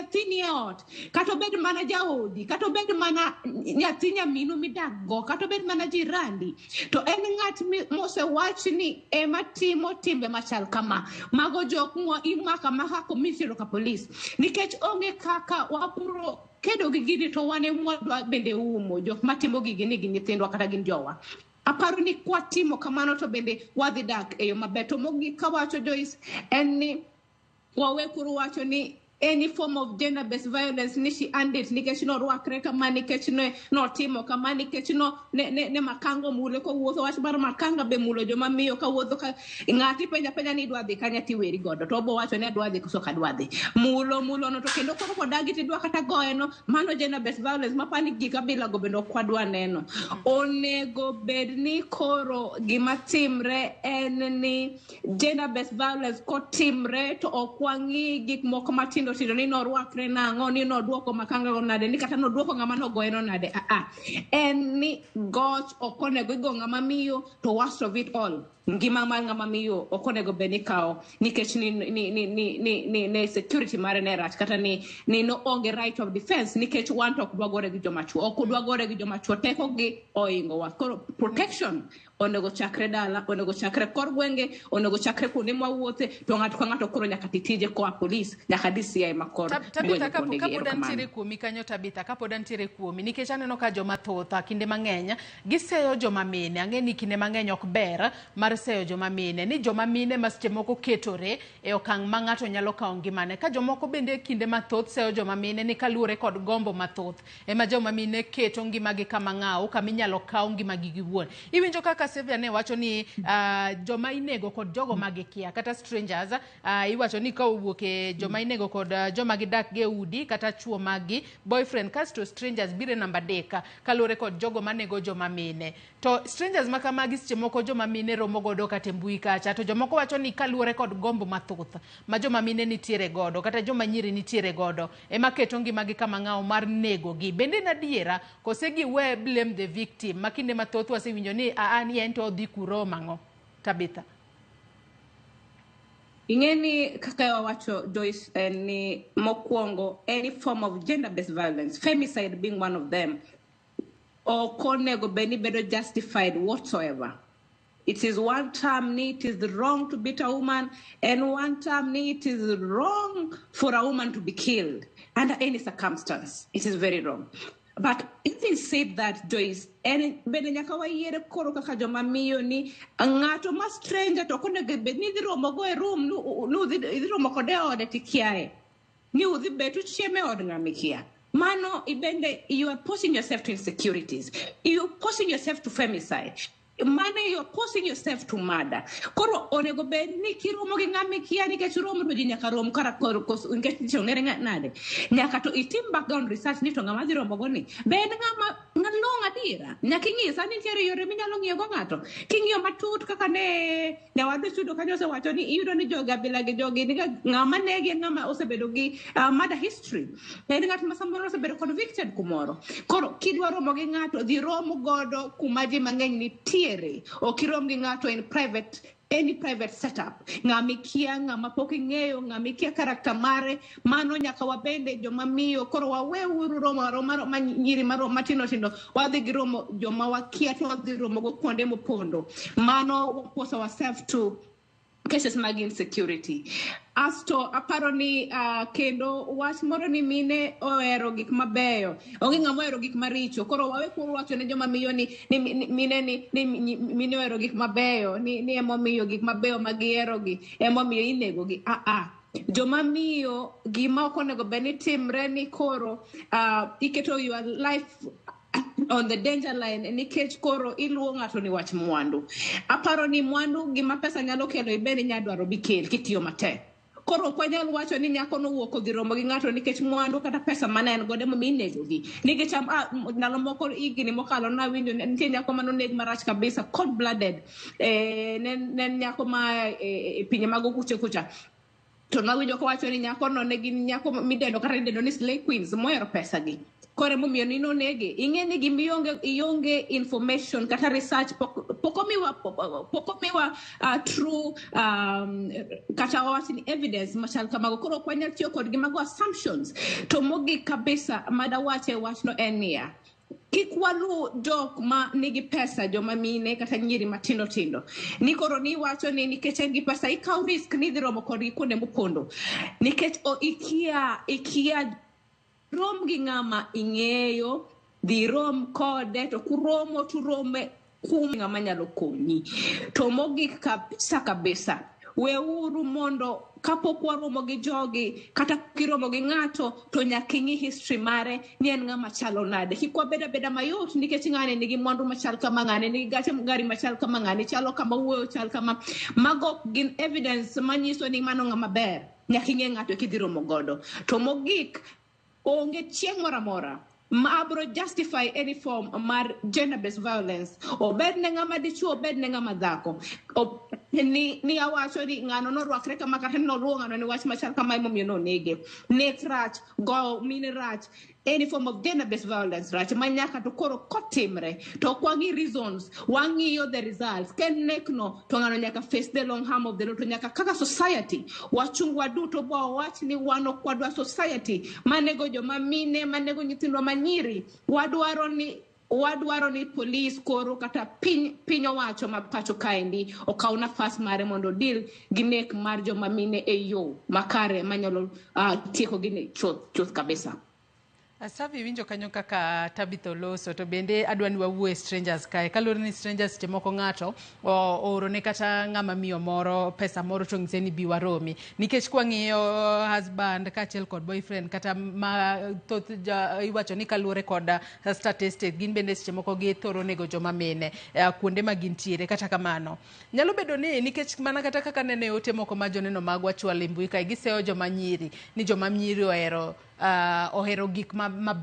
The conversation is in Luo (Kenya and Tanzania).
nyathini e ot, kata obed mana jaodi, kata obed mana nyathi nyaminu midakgo, kata obed mana jirandi, to en ng'at mosewach ni ema timo timbe machal kama. Mago jok imaka komisiro ka polis. Nikech onge kaka wapuro kedo gi gini to wane mwadwa bende umo jok matimo gigi ni nyithindwa kata gin jowa. Aparo ni kwatimo kamano to bende wadhi dak e yo maber. To mogik kawacho Joyce en ni wawekuru wacho ni any form of gender-based violence nishi andit nikech no rwakre kama nikech no timo kama nikech ne makango mulo ko wuotho wach mar makanga be mulo joma miyo ka wuotho ka ng'ati penja ni dwa dhi kanya ti weri godo to obo wacho ne dwa dhi koso ka dwa dhi mulo no to kendo koro kodagi ti dwa kata goye no mano gender-based violence mapani gika bila go bendo kwadwa neno. Onego bed ni koro gima timre en ni gender-based violence ko timre to okwangi gik moko matin tindo ni no rwakre nango ni no duoko makanga go nade ni kata no duoko ngama no goeno nade en ni goch okonego go ngama miyo to worst of it all ngima mar ngama miyo okonego beni kao nikech ni security mare ne rat kata ni no onge right of defense nikech wan to dwa gore gi joma chuo ok dwa gore gi joma chuo teko gi oingo wa protection onego chakre dala onego chakre kor gwenge onego chakre kuonde mawuothe to ng'ato ka ng'ato koro nyaka titije ko police nyaka DCI makor Tabitha kapodan tire kuomi kanyo Tabitha kapodan tire kuomi nikech aneno ka joma thotha kinde mang'eny giseyo joma mine ang'eni kinde mang'eny ok ber mar seyo joma mine ni joma mine masche moko ketore e okang' ma ng'ato nyalo kawo ngimane ka jomoko bende kinde mathoth seyo joma mine ni kaluwore kod gombo mathoth ema joma mine keto ngimagi kama ng'aw kama inyalo kaw ngimagi giwuon. Iwinjo kaka Sevia ne wacho ni joma inego kod jogo magikia kata strangers iwacho ni ka owuok e joma inego kod joma gidak ge udi kata chuo magi boyfriend kasto strangers bire namba deka kalure kod jogo manego joma mine to strangers makamagi seche moko joma mine romo godo kata mbui kacha to jomoko wacho ni kalure kod gombo mathoth ma joma mine nitiere godo kata joma nyiri nitiere godo ema keto ngimagi kama ng'aw mar nego gi bende nadiera kose gi we blame the victim makinde mathoth wasewinjo ni ni en to dhi kuro mango. Tabitha ingeni kaka wacho Joyce ni mokwongo any form of gender-based violence, femicide being one of them, or konego beni bedo justified whatsoever. It is one term it is wrong to beat a woman, and one term it is wrong for a woman to be killed under any circumstance. It is very wrong. But having said that, Joyce, and bene nyaka wayere koro kaka joma miyo ni ng'ato ma stranger to konego bed ni dhi romo go e room nu dhi romo kode ode tikiae ni udhi betu chieme od ng'amikia. Mano ibende you are posing yourself to insecurities. You are posing yourself to femicide. Mane you are posing yourself to murder. Koro onego bed ni kiromo gi ng'ami kia nikech romo to ji nyaka rom kara koro nikech chongere nade nyaka to itim background research ni to ng'ama dhi romo go ni bed ng'ama ng'along adira nyaka ing'isa ni nitiere yore minyalo ng'iyo go ng'ato king'iyo matut kaka ne wadhi chudo kanyo osewacho ni iyudo ni jogi abila gi jogi ni ng'ama negi ng'ama osebedo gi murder history en ng'at ma samoro osebedo convicted kumoro. Koro kidwa romo gi ng'ato dhi romo godo kuma ji mang'eny nitie okirom gi ng'ato in private any private setup ng'ami kia ng'ama pok ing'eyo ng'ami kia karakta mare mano nyaka wabende joma miyo koro waweuru romo nyiri matino tindo wadhi gi romo joma wakia to wadhi romo go kuonde mopondo mano waposa ourselves to cases mag insecurity. Asto aparo ni kendo wach moro ni mine ohero gik mabeyo onge ng'ama ohero gik maricho koro wawe koro wacho ne joma miyo ni mine ohero gik mabeyo ni emo miyo gik mabeyo magihero gi emo miyo inego gi joma miyo gima ok onego bed ni timre ni koro iketo your life on the danger line nikech koro iluwo ng'ato ni wach mwandu. Aparo ni mwandu gima pesa nyalo kelo ibeni nyadwaro bikel kitiyo matek. Koro kwanyal wacho ni nyako no wuok odhi romo gi ng'ato nikech mwandu kata pesa mane en godo mo minego gi nikech ndalo moko igni mokalo na winjo nitie nyako mano neg marach kabisa cold blooded nen nyako ma pinye mago kucha to nawinjo kowacho ni nyako no ne gin nyako midendo kata idendo ni slay queens mohero pesa gi kore momiyo ni nonege ing'e ni ionge information kata research pokomiwa true kata wawach ni evidence machal kamago koro ok wanyal tiyo kodgi mago assumptions to mogik kabisa madawache wachno en niya kik walu jok ma nigi pesa joma mine kata nyiri matindo tindo ni koro ni wacho ni nikech en gi pesa ikaw risk ni dhi romo kodgi kuonde mopondo nikech ikia rom gi ng'ama ing'eyo dhi rom kode to kuromo turome ng'ama nyalo konyi to mogik kabisa weuru mondo kapok waromo gi jogi kata kiromo gi ng'ato to nyaka ing'i history mare ni en ng'ama chalo nade kik wabeda mayot nikech ng'ane nigi mwandu machal kama ng'ane nigi gari machal kama ng'ane chalo kama wuoyo chal kama mago gin evidence manyiso ni mano ng'ama ber nyaka ing'e ng'ato kidhi romo godo to mogik onge chieng' moramora ma abro justify any form mar gender based violence obed ne ng'ama dichuo obed ne ng'ama dhako ni awacho ni ng'ano norwakre kama kata noluwo ng'ano ni wach machal kama momiyo nonege nek rach go mine rach any form of gender based violence rach manyaka to koro kotimre to kwangi reasons wang'iyo the results ken nekno to ng'ano nyaka face the long harm of the law to nyaka kaka society wachungwa duto bo wach ni wano kwadwa society manego joma mine manego nyithindo manyiri wadwaro ni police koro kata piny owacho ma pacho kaendi okaw nafas mare mondo deal gi nek mar joma mine e yo makare manyalo tieko gini chuth kabisa. Asavi winjo kanyo kaka Tabitha Oloso to bende adwani wawuo strangers kae kalore ni strangers temoko ng'ato oro ne kata ng'ama miyo moro pesa moro to ng'ise ni bi waromi nikech kwang'iyo husband kaachiel kod boyfriend kata ma thoth iwacho ni kalure kod statistics gin bende temoko gi thoro nego joma mine kuonde ma gintiere kata kamano nyalo bedo ni nikech mana kata kaka nene ote moko ma joneno magwa chwal e mbui kae giseyo joma nyiri ni joma nyiri ohero gik maber